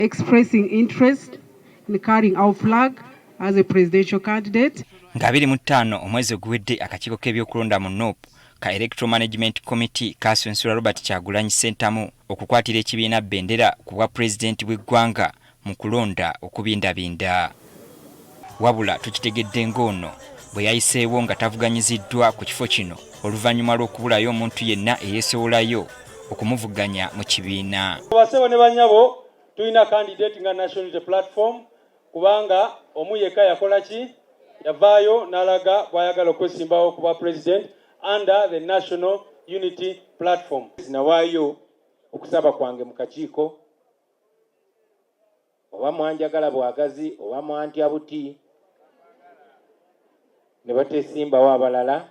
expressing interest in carrying our flag as a presidential candidate. Nga 25 omwezi oguwedde akakiiko k'ebyokulonda mu NOP ka Electoral Management Committee kasonsula Robert Kyagulanyi Ssentamu okukwatira ekibiina bendera ku bwa pulezidenti bw'eggwanga mu kulonda okubindabinda. Wabula tukitegedde ng'ono bwe yayiseewo nga tavuganyiziddwa ku kifo kino oluvannyuma lw'okubulayo omuntu yenna eyeesowolayo okumuvuganya mu kibiina. Basebo ne banyabo tulina candidate nga National Unity Platform kubanga omu yekka yakola ki yavaayo n'alaga bw'ayagala okwesimbawo ku bwa president under the National Unity Platform. Nawaayo okusaba kwange mu kakiiko oba mwanjagala bwagazi oba mwantya buti ne batesimbawo abalala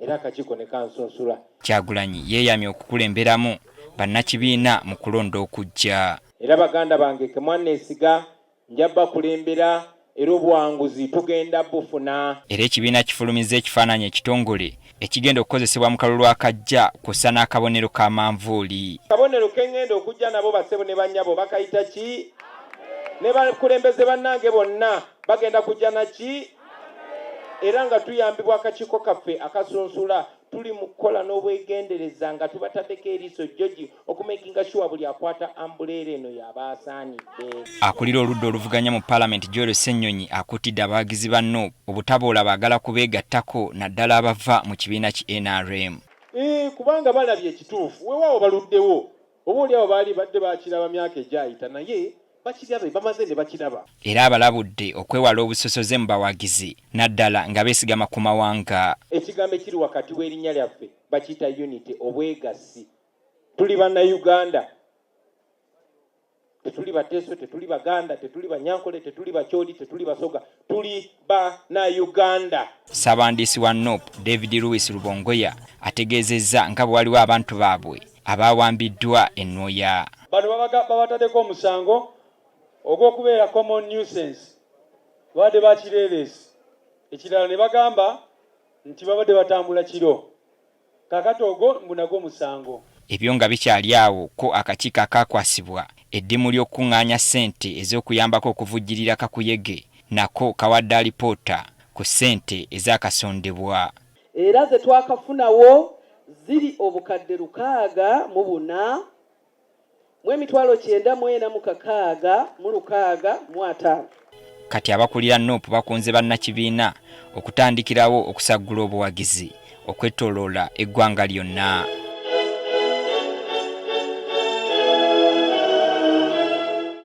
era akakiiko ne kansonsula. Kyagulanyi yeeyamye okukulemberamu bannakibiina mu kulonda okujja. Era baganda bange ke mwanneesiga njaba kulembera era obwanguzi tugenda bufuna. Era ekibiina kifulumizza ekifaananyi ekitongole ekigenda okukozesebwa mu kalulu akajja kussa n'akabonero ka manvuuli. Kabonero kengenda okujja nabo basebo ne bannyabo bakayita ki? Ne bakulembeze bannange bonna bagenda kujja na ki? Era nga tuyambibwa akakiiko kaffe akasonsula tuli mu kukola n'obwegendereza nga tubataddeko eriiso jjoji okumakinga sure buli akwata ambuleera eno y'abaasaanidde. Akulira oludda oluvuganya mu Paalamenti Joel Ssennyonyi akuutidde abawagizi ba NOP obutaboola baagala kubeegattako naddala abava mu kibiina ki NRM. Kubanga balabye ekituufu weewaawo baluddewo oba oli abo baali badde bakiraba myaka egyayita naye bakirabe bamaze ne bakiraba. Era abalabudde okwewala obusosoze mu bawagizi naddala nga beesigama ku mawanga. Ekigambo ekiri wakati w'erinnya lyaffe bakiyita unity obwegassi. Tuli bannayuganda. Tetuli Bateeso, tetuli Baganda, tetuli Banyankole, tetuli Bakyoli, tetuli Basoga, tuli bannayuganda. Ssaabawandiisi wa NOP David Louis Rubongoya ategeezezza nga bwe waliwo abantu baabwe abaawambiddwa ennoya. Bano babataddeko omusango ogw'okubeera common nuisance babadde bakireereesi. Ekirala ne bagamba nti babadde batambula kiro. Kakati ogwo mbunago musango. Ebyo nga bikyali awo ko akakiiko akaakwasibwa eddimu ly'okuŋŋaanya ssente ez'okuyambako okuvujjirira kakuyege nako kawadde alipoota ku ssente ezaakasondebwa. Era ze twakafunawo ziri obukadde 604 mu emitwalo 946 mu 605. Kati abakulira NOP bakunze bannakibiina okutandikirawo okusaggula obuwagizi okwetooloola eggwanga lyonna.